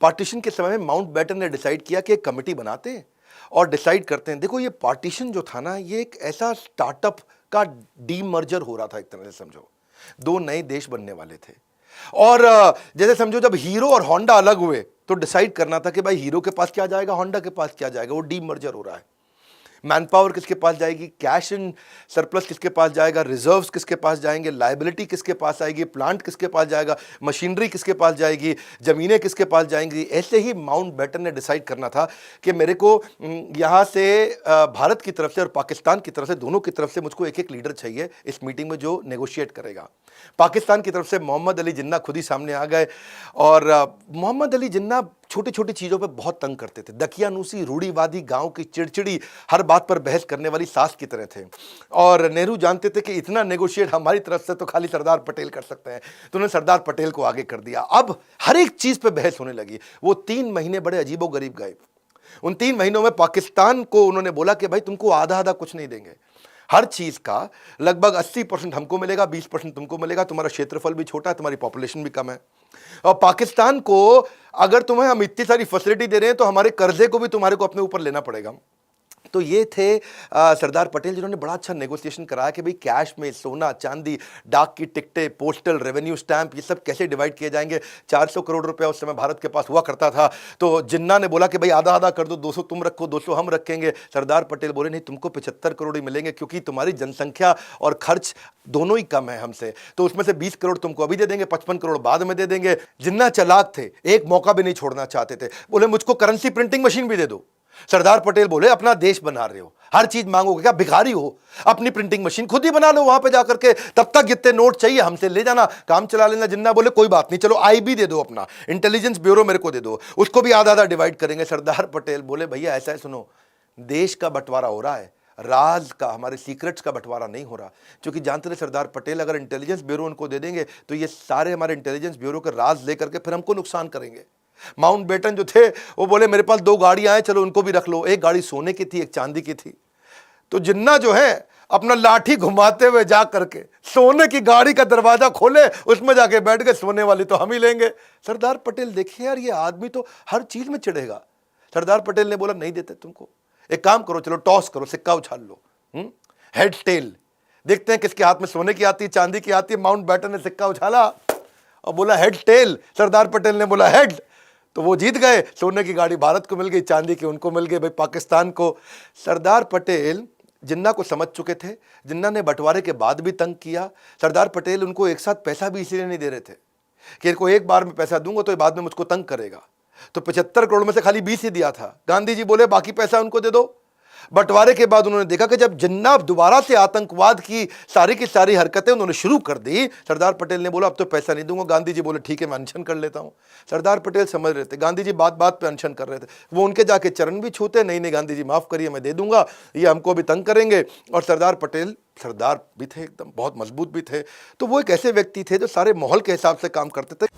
Partition के समय में माउंटबेटन ने डिसाइड किया कि एक कमेटी बनाते हैं और डिसाइड करते हैं। देखो, ये पार्टीशन जो था ना, ये एक ऐसा स्टार्टअप का डीमर्जर हो रहा था, एक तरह से समझो। दो नए देश बनने वाले थे और जैसे समझो जब हीरो और होंडा अलग हुए तो डिसाइड करना था कि भाई हीरो के पास क्या जाएगा, होंडा के पास क्या जाएगा। वो डीमर्जर हो रहा है। मैन पावर किसके पास जाएगी, कैश इन सरप्लस किसके पास जाएगा, रिजर्व्स किसके पास जाएंगे, लायबिलिटी किसके पास आएगी, प्लांट किसके पास जाएगा, मशीनरी किसके पास जाएगी, जमीनें किसके पास जाएंगी। ऐसे ही माउंटबेटन ने डिसाइड करना था कि मेरे को यहाँ से भारत की तरफ से और पाकिस्तान की तरफ से, दोनों की तरफ से मुझको एक एक लीडर चाहिए इस मीटिंग में जो नेगोशिएट करेगा। पाकिस्तान की तरफ से मोहम्मद अली जिन्ना खुद ही सामने आ गए और मोहम्मद अली जिन्ना छोटी छोटी चीज़ों पे बहुत तंग करते थे। दकियानूसी, रूढ़ीवादी, गांव की चिड़चिड़ी, हर बात पर बहस करने वाली सास की तरह थे। और नेहरू जानते थे कि इतना नेगोशिएट हमारी तरफ से तो खाली सरदार पटेल कर सकते हैं, तो उन्होंने सरदार पटेल को आगे कर दिया। अब हर एक चीज़ पे बहस होने लगी। वो 3 महीने बड़े अजीबो गरीब गए। उन 3 महीनों में पाकिस्तान को उन्होंने बोला कि भाई तुमको आधा आधा कुछ नहीं देंगे, हर चीज का लगभग 80% हमको मिलेगा, 20% तुमको मिलेगा। तुम्हारा क्षेत्रफल भी छोटा है, तुम्हारी पॉपुलेशन भी कम है, और पाकिस्तान को अगर तुम्हें हम इतनी सारी फैसिलिटी दे रहे हैं तो हमारे कर्जे को भी तुम्हारे को अपने ऊपर लेना पड़ेगा। तो ये थे सरदार पटेल, जिन्होंने बड़ा अच्छा नेगोशिएशन कराया कि भाई कैश में सोना चांदी, डाक की टिकटें, पोस्टल रेवेन्यू स्टैंप, ये सब कैसे डिवाइड किए जाएंगे। 400 करोड़ रुपया उस समय भारत के पास हुआ करता था। तो जिन्ना ने बोला कि भाई आधा आधा कर दो, 200 तुम रखो, 200 हम रखेंगे। सरदार पटेल बोले नहीं, तुमको 75 करोड़ ही मिलेंगे, क्योंकि तुम्हारी जनसंख्या और खर्च दोनों ही कम है हमसे, तो उसमें से 20 करोड़ तुमको अभी दे देंगे, 55 करोड़ बाद में दे देंगे। जिन्ना चालाक थे, एक मौका भी नहीं छोड़ना चाहते थे। बोले मुझको करेंसी प्रिंटिंग मशीन भी दे दो। सरदार पटेल बोले अपना देश बना रहे हो, हर चीज मांगोगे क्या, भिखारी हो, अपनी प्रिंटिंग मशीन खुद ही बना लो वहां पे जाकर के, तब तक जितने नोट चाहिए हमसे ले जाना, काम चला लेना। जिन्ना बोले कोई बात नहीं, चलो आईबी दे दो, अपना इंटेलिजेंस ब्यूरो मेरे को दे दो, उसको भी आधा आधा डिवाइड करेंगे। सरदार पटेल बोले भैया ऐसा है, सुनो, देश का बंटवारा हो रहा है, राज का, हमारे सीक्रेट्स का बंटवारा नहीं हो रहा। क्योंकि जानते थे सरदार पटेल अगर इंटेलिजेंस ब्यूरो उनको दे देंगे तो ये सारे हमारे इंटेलिजेंस ब्यूरो के राज लेकर के फिर हमको नुकसान करेंगे। माउंटबेटन जो थे वो बोले मेरे पास 2 गाड़ियां हैं, चलो उनको भी रख लो। एक गाड़ी सोने की थी, एक चांदी की थी। तो जिन्ना जो है अपना लाठी घुमाते हुए जा करके सोने की गाड़ी का दरवाजा खोले, उसमें जाके बैठ गए, सोने वाली तो हम ही लेंगे। सरदार पटेल देखे यार ये आदमी तो हर चीज में चिढ़ेगा। सरदार पटेल ने बोला नहीं देते तुमको, एक काम करो, चलो टॉस करो, सिक्का उछाल लो, हेड टेल, देखते हैं किसके हाथ में सोने की आती है चांदी की आती है। माउंटबेटन ने सिक्का उछाला और बोला हेड टेल। सरदार पटेल ने बोला हेड, तो वो जीत गए। सोने की गाड़ी भारत को मिल गई, चांदी की उनको मिल गई, भाई पाकिस्तान को। सरदार पटेल जिन्ना को समझ चुके थे। जिन्ना ने बंटवारे के बाद भी तंग किया। सरदार पटेल उनको एक साथ पैसा भी इसलिए नहीं दे रहे थे कि इनको एक बार में पैसा दूंगा तो ये बाद में मुझको तंग करेगा। तो 75 करोड़ में से खाली 20 ही दिया था। गांधी जी बोले बाकी पैसा उनको दे दो। बंटवारे के बाद उन्होंने देखा कि जब जिन्ना दोबारा से आतंकवाद की सारी हरकतें उन्होंने शुरू कर दी, सरदार पटेल ने बोला अब तो पैसा नहीं दूंगा। गांधी जी बोले ठीक है मैं अनशन कर लेता हूं। सरदार पटेल समझ रहे थे गांधी जी बात बात पे अनशन कर रहे थे। वो उनके जाके चरण भी छूते, नहीं नहीं गांधी जी माफ करिए मैं दे दूंगा, ये हमको भी तंग करेंगे। और सरदार पटेल सरदार भी थे, एकदम बहुत मजबूत भी थे। तो वो एक ऐसे व्यक्ति थे जो सारे माहौल के हिसाब से काम करते थे।